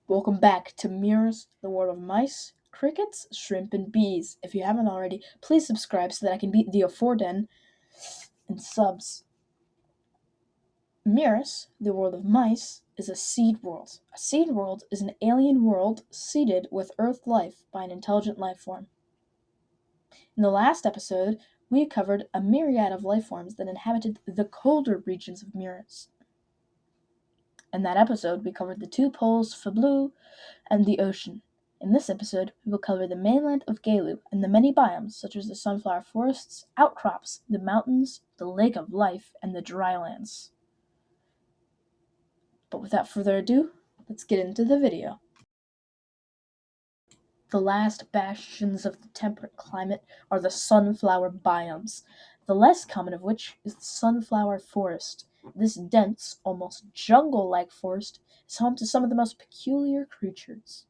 Welcome back to Muris, the world of mice, crickets, shrimp, and bees. If you haven't already, please subscribe so that I can beat the Afforden in subs. Muris, the world of mice, is a seed world. A seed world is an alien world seeded with Earth life by an intelligent life form. In the last episode, we covered a myriad of life forms that inhabited the colder regions of Muris. In that episode, we covered the two poles, Furwi, and the ocean. In this episode, we will cover the mainland of Gale and the many biomes, such as the sunflower forests, outcrops, the mountains, the lake of life, and the drylands. But without further ado, let's get into the video. The last bastions of the temperate climate are the sunflower biomes, the less common of which is the sunflower forest. This dense, almost jungle-like forest is home to some of the most peculiar creatures.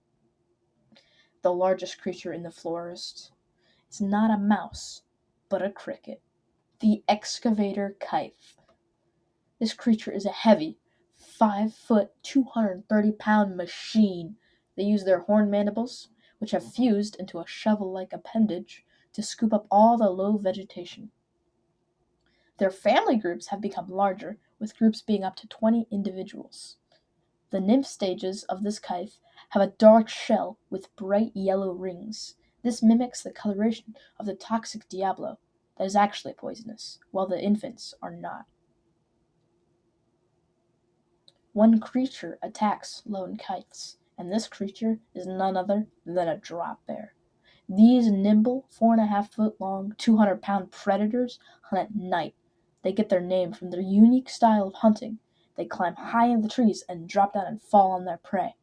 The largest creature in the forest is not a mouse, but a cricket, the excavator kite. This creature is a heavy, 5-foot, 230-pound machine. They use their horn mandibles, which have fused into a shovel-like appendage, to scoop up all the low vegetation. Their family groups have become larger, with groups being up to 20 individuals. The nymph stages of this kite have a dark shell with bright yellow rings. This mimics the coloration of the toxic diablo that is actually poisonous, while the infants are not. One creature attacks lone kites, and this creature is none other than a drop bear. These nimble, 4.5-foot long, 200-pound predators hunt at night. They get their name from their unique style of hunting. They climb high in the trees and drop down and fall on their prey.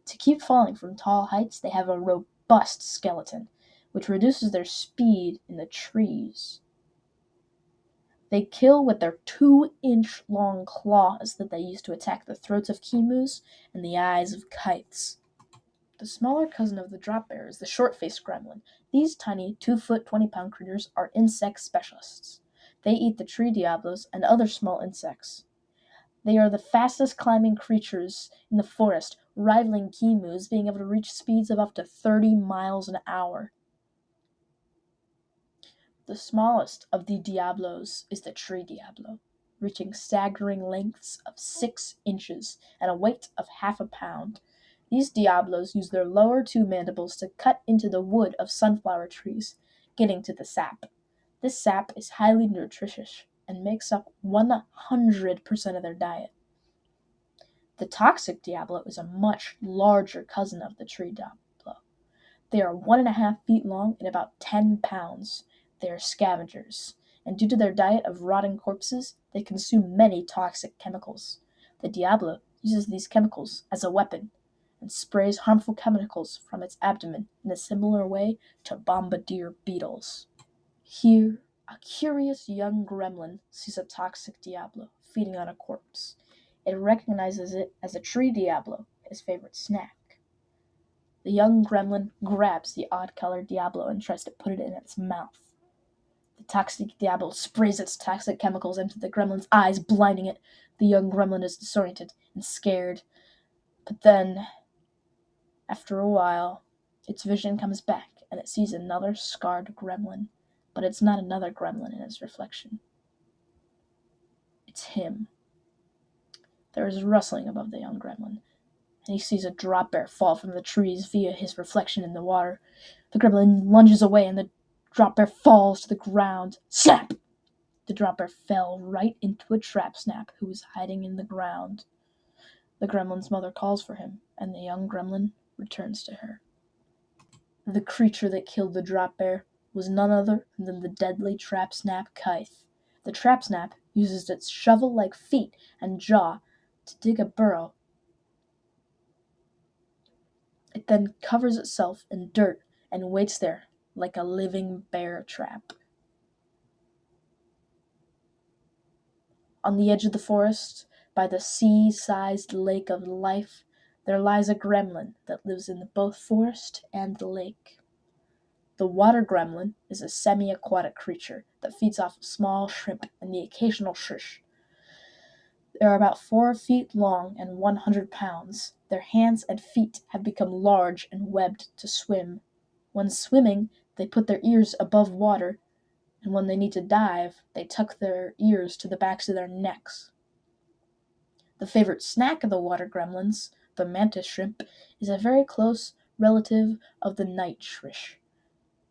To keep falling from tall heights, they have a robust skeleton, which reduces their speed in the trees. They kill with their 2-inch long claws that they use to attack the throats of emus and the eyes of kites. The smaller cousin of the drop bear is the short-faced gremlin. These tiny 2-foot, 20-pound critters are insect specialists. They eat the tree diablos and other small insects. They are the fastest climbing creatures in the forest, rivaling emus, being able to reach speeds of up to 30 miles an hour. The smallest of the diablos is the tree diablo, reaching staggering lengths of 6 inches and a weight of half a pound. These diablos use their lower 2 mandibles to cut into the wood of sunflower trees, getting to the sap. This sap is highly nutritious and makes up 100% of their diet. The toxic diablo is a much larger cousin of the tree diablo. They are 1.5 feet long and about 10 pounds. They are scavengers, and due to their diet of rotting corpses, they consume many toxic chemicals. The diablo uses these chemicals as a weapon and sprays harmful chemicals from its abdomen in a similar way to bombardier beetles. Here, a curious young gremlin sees a toxic diablo feeding on a corpse. It recognizes it as a tree diablo, his favorite snack. The young gremlin grabs the odd-colored diablo and tries to put it in its mouth. The toxic diablo sprays its toxic chemicals into the gremlin's eyes, blinding it. The young gremlin is disoriented and scared. But then, after a while, its vision comes back, and it sees another scarred gremlin. But it's not another gremlin in its reflection. It's him. There is rustling above the young gremlin, and he sees a drop bear fall from the trees via his reflection in the water. The gremlin lunges away, and the drop bear falls to the ground. Snap! The drop bear fell right into a trap snap who was hiding in the ground. The gremlin's mother calls for him, and the young gremlin returns to her. The creature that killed the drop bear was none other than the deadly trap snap kite. The trap snap uses its shovel-like feet and jaw to dig a burrow. It then covers itself in dirt and waits there like a living bear trap. On the edge of the forest, by the sea-sized lake of life, there lies a gremlin that lives in both forest and the lake. The water gremlin is a semi-aquatic creature that feeds off of small shrimp and the occasional fish. They are about 4 feet long and 100 pounds. Their hands and feet have become large and webbed to swim. When swimming, they put their ears above water, and when they need to dive, they tuck their ears to the backs of their necks. The favorite snack of the water gremlins, the mantis shrimp, is a very close relative of the night shrish.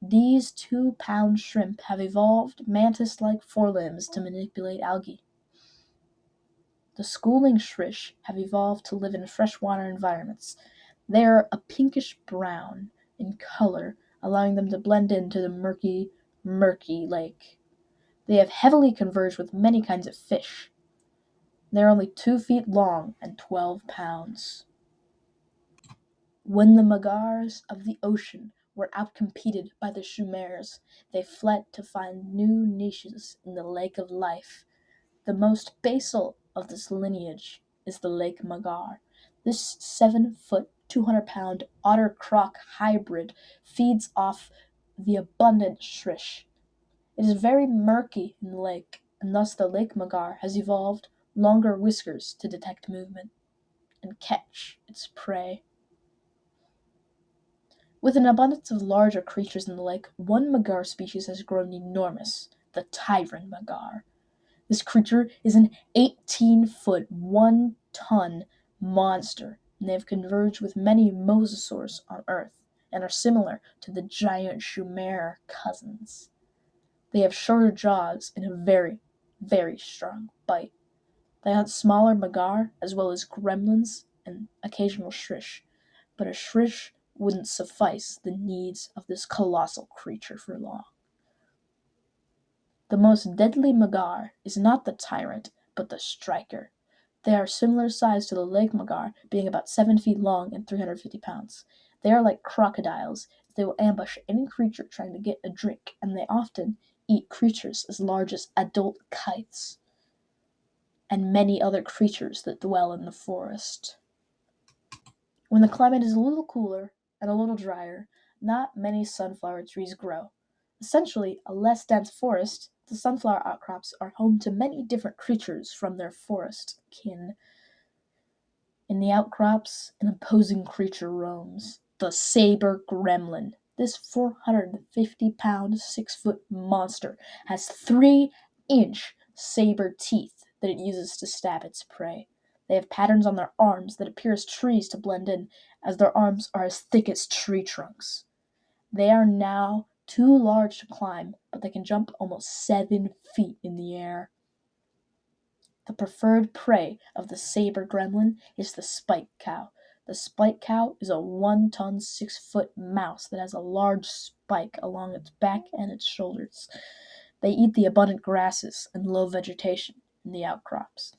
These 2-pound shrimp have evolved mantis-like forelimbs to manipulate algae. The schooling shrish have evolved to live in freshwater environments. They are a pinkish brown in color, allowing them to blend into the murky lake. They have heavily converged with many kinds of fish. They are only 2 feet long and 12 pounds. When the magars of the ocean were outcompeted by the Shumers, they fled to find new niches in the lake of life. The most basal of this lineage is the lake magar. This 7-foot, 200-pound otter croc hybrid feeds off the abundant shrish. It is very murky in the lake, and thus the lake magar has evolved longer whiskers to detect movement and catch its prey. With an abundance of larger creatures in the lake, one magar species has grown enormous, the tyrant magar. This creature is an 18-foot, 1-ton monster, and they have converged with many mosasaurs on Earth and are similar to the giant Shumer cousins. They have shorter jaws and a very, very strong bite. They hunt smaller magar as well as gremlins and occasional shrish, but a shrish wouldn't suffice the needs of this colossal creature for long. The most deadly magar is not the tyrant, but the striker. They are similar size to the lake magar, being about 7 feet long and 350 pounds. They are like crocodiles. They will ambush any creature trying to get a drink, and they often eat creatures as large as adult kites and many other creatures that dwell in the forest. When the climate is a little cooler and a little drier, not many sunflower trees grow. Essentially a less dense forest, the sunflower outcrops are home to many different creatures from their forest kin. In the outcrops, an imposing creature roams, the saber gremlin. This 450-pound, 6-foot monster has 3-inch saber teeth that it uses to stab its prey. They have patterns on their arms that appear as trees to blend in, as their arms are as thick as tree trunks. They are now too large to climb, but they can jump almost 7 feet in the air. The preferred prey of the saber gremlin is the spike cow. The spike cow is a 1-ton, 6-foot mouse that has a large spike along its back and its shoulders. They eat the abundant grasses and low vegetation in the outcrops.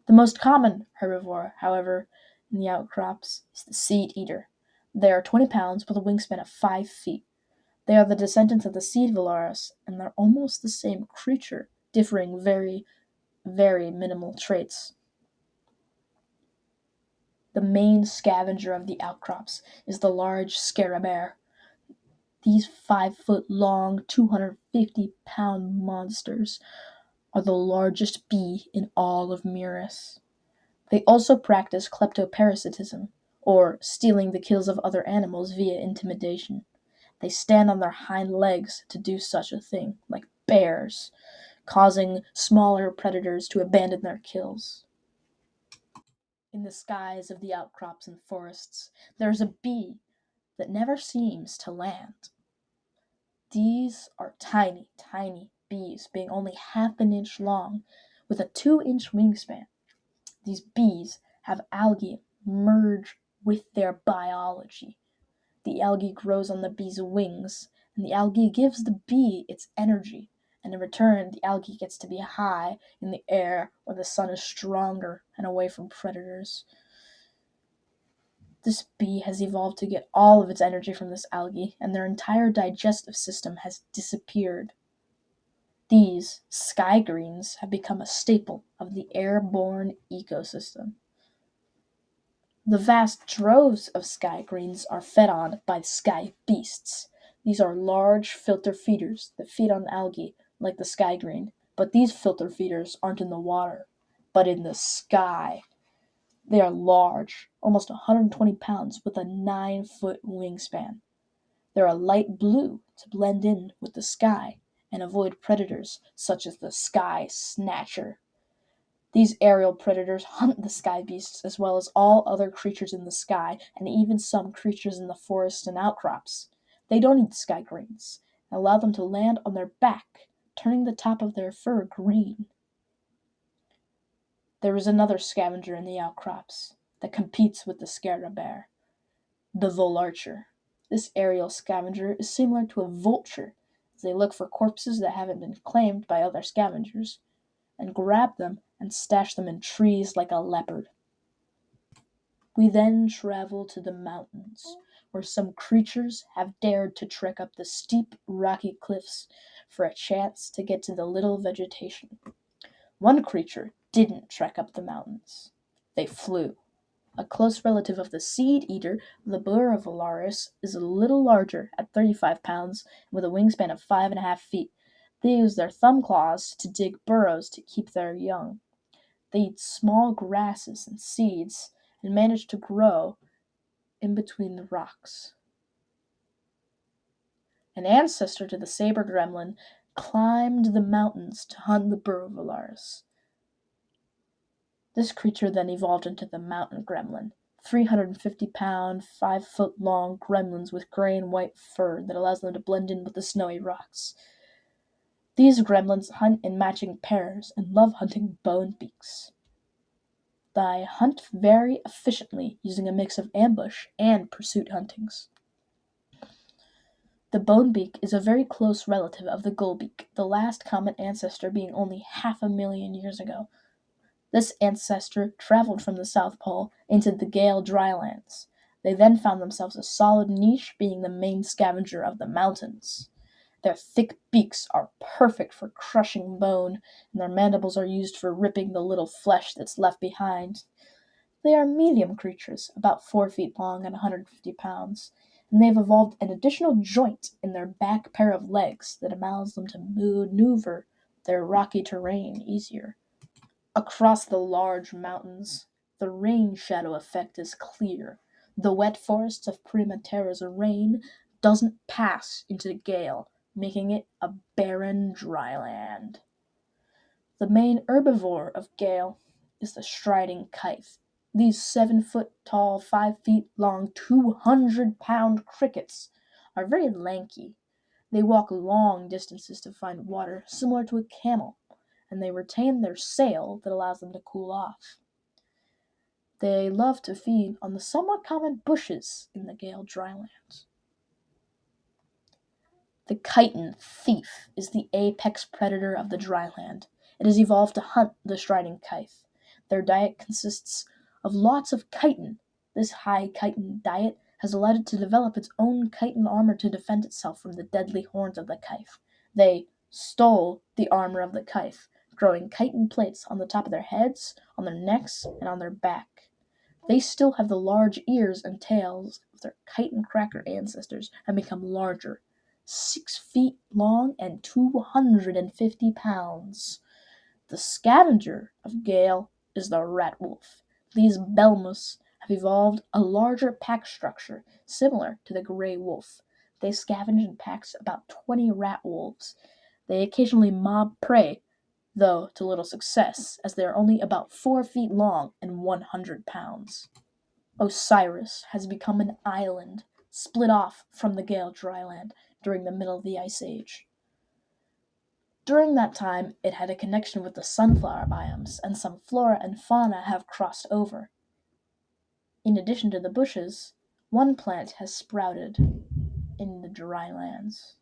The most common herbivore, however, in the outcrops is the seed eater. They are 20 pounds with a wingspan of 5 feet. They are the descendants of the seed Valaris, and they're almost the same creature, differing very, very minimal traits. The main scavenger of the outcrops is the large scarabæ. These 5-foot-long, 250-pound monsters are the largest bee in all of Muris. They also practice kleptoparasitism, or stealing the kills of other animals via intimidation. They stand on their hind legs to do such a thing, like bears, causing smaller predators to abandon their kills. In the skies of the outcrops and forests, there is a bee that never seems to land. These are tiny, tiny bees, being only half an inch long, with a 2-inch wingspan. These bees have algae merge with their biology. The algae grows on the bee's wings, and the algae gives the bee its energy, and in return the algae gets to be high in the air where the sun is stronger and away from predators. This bee has evolved to get all of its energy from this algae, and their entire digestive system has disappeared. These sky greens have become a staple of the airborne ecosystem. The vast droves of sky greens are fed on by sky beasts. These are large filter feeders that feed on algae like the sky green, but these filter feeders aren't in the water, but in the sky. They are large, almost 120 pounds, with a 9-foot wingspan. They are light blue to blend in with the sky and avoid predators such as the sky snatcher. These aerial predators hunt the sky beasts as well as all other creatures in the sky and even some creatures in the forests and outcrops. They don't eat sky greens and allow them to land on their back, turning the top of their fur green. There is another scavenger in the outcrops that competes with the scarabear, the volarcher. This aerial scavenger is similar to a vulture, as they look for corpses that haven't been claimed by other scavengers, and grab them and stash them in trees like a leopard. We then travel to the mountains, where some creatures have dared to trek up the steep, rocky cliffs for a chance to get to the little vegetation. One creature didn't trek up the mountains. They flew. A close relative of the seed eater, the Osiris, is a little larger at 35 pounds with a wingspan of 5.5 feet. They use their thumb claws to dig burrows to keep their young. They eat small grasses and seeds and manage to grow in between the rocks. An ancestor to the saber gremlin climbed the mountains to hunt the Osiris. This creature then evolved into the mountain gremlin, 350-pound, 5-foot-long gremlins with gray and white fur that allows them to blend in with the snowy rocks. These gremlins hunt in matching pairs and love hunting bone beaks. They hunt very efficiently using a mix of ambush and pursuit huntings. The bonebeak is a very close relative of the gullbeak, the last common ancestor being only 500,000 years ago. This ancestor traveled from the South Pole into the Gale drylands. They then found themselves a solid niche, being the main scavenger of the mountains. Their thick beaks are perfect for crushing bone, and their mandibles are used for ripping the little flesh that's left behind. They are medium creatures, about 4 feet long and 150 pounds, and they've evolved an additional joint in their back pair of legs that allows them to maneuver their rocky terrain easier. Across the large mountains, the rain shadow effect is clear. The wet forests of Primaterra's rain doesn't pass into Gale, making it a barren dryland. The main herbivore of Gale is the striding kite. These 7-foot tall, 5 feet long, 200-pound crickets are very lanky. They walk long distances to find water, similar to a camel, and they retain their sail that allows them to cool off. They love to feed on the somewhat common bushes in the Gale drylands. The chitin thief is the apex predator of the dryland. It has evolved to hunt the striding kite. Their diet consists of lots of chitin. This high chitin diet has allowed it to develop its own chitin armor to defend itself from the deadly horns of the kite. They stole the armor of the kite, growing chitin plates on the top of their heads, on their necks, and on their back. They still have the large ears and tails of their chitin cracker ancestors and become larger, 6 feet long and 250 pounds. The scavenger of Gale is the rat wolf. These biomes have evolved a larger pack structure similar to the gray wolf. They scavenge in packs about 20 rat wolves. They occasionally mob prey, though to little success, as they are only about 4 feet long and 100 pounds. Osiris has become an island, split off from the Gale dryland during the middle of the Ice Age. During that time, it had a connection with the sunflower biomes, and some flora and fauna have crossed over. In addition to the bushes, one plant has sprouted in the drylands: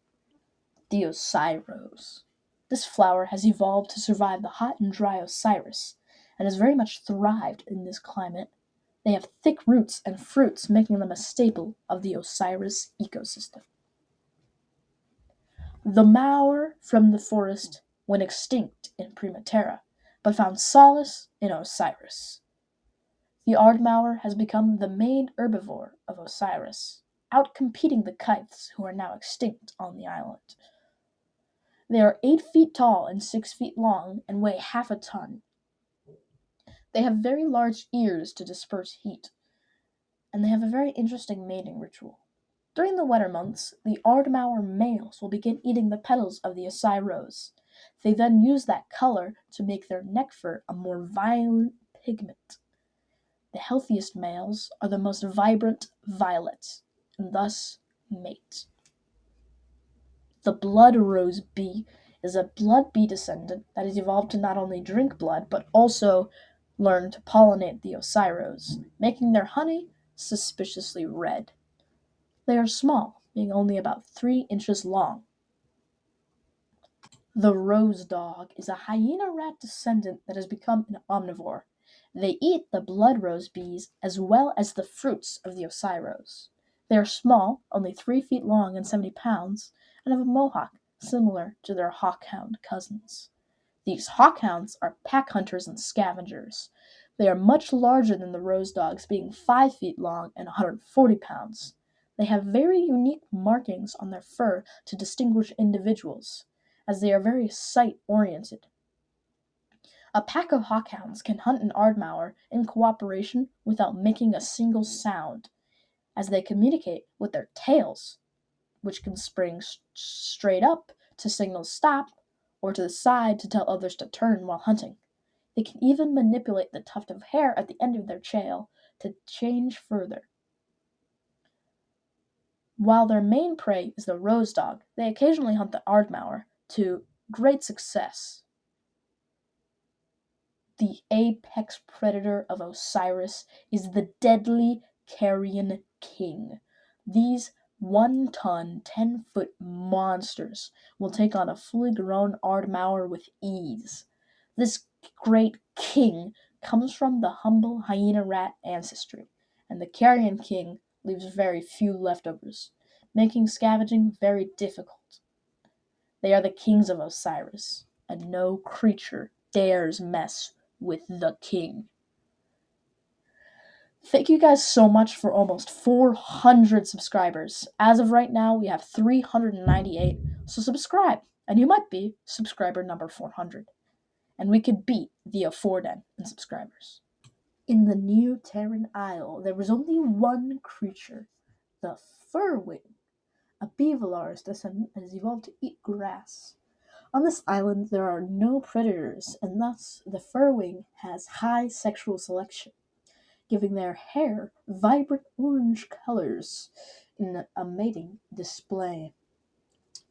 the Osiris. This flower has evolved to survive the hot and dry Osiris, and has very much thrived in this climate. They have thick roots and fruits, making them a staple of the Osiris ecosystem. The Maur from the forest went extinct in Primaterra, but found solace in Osiris. The Ardmaur has become the main herbivore of Osiris, outcompeting the kites, who are now extinct on the island. They are 8 feet tall and 6 feet long and weigh half a ton. They have very large ears to disperse heat, and they have a very interesting mating ritual. During the wetter months, the Ardmauer males will begin eating the petals of the Osiris. They then use that color to make their neck fur a more violent pigment. The healthiest males are the most vibrant violet, and thus mate. The blood rose bee is a blood bee descendant that has evolved to not only drink blood, but also learn to pollinate the Osiris, making their honey suspiciously red. They are small, being only about 3 inches long. The rose dog is a hyena rat descendant that has become an omnivore. They eat the blood rose bees as well as the fruits of the Osiris. They are small, only 3 feet long and 70 pounds, and have a mohawk similar to their hawkhound cousins. These hawkhounds are pack hunters and scavengers. They are much larger than the rose dogs, being 5 feet long and 140 pounds. They have very unique markings on their fur to distinguish individuals, as they are very sight-oriented. A pack of hawkhounds can hunt an Ardmauer in cooperation without making a single sound, as they communicate with their tails, which can spring straight up to signal stop, or to the side to tell others to turn while hunting. They can even manipulate the tuft of hair at the end of their tail to change further. While their main prey is the rose dog, they occasionally hunt the Ardmauer to great success. The apex predator of Osiris is the deadly carrion king. These 1-ton, 10-foot monsters will take on a fully grown Ardmauer with ease. This great king comes from the humble hyena rat ancestry, and the carrion king leaves very few leftovers, making scavenging very difficult. They are the kings of Osiris, and no creature dares mess with the king. Thank you guys so much for almost 400 subscribers. As of right now, we have 398, so subscribe, and you might be subscriber number 400. And we could beat the Afforden in subscribers. In the New Terran Isle, there was only one creature, the Furwi, a beavelar's descendant that has evolved to eat grass. On this island, there are no predators, and thus the furwing has high sexual selection, giving their hair vibrant orange colors in a mating display.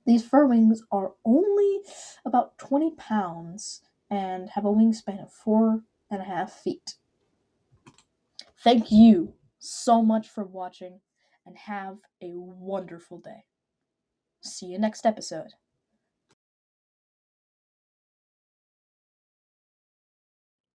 These furwings are only about 20 pounds and have a wingspan of 4.5 feet. Thank you so much for watching, and have a wonderful day. See you next episode.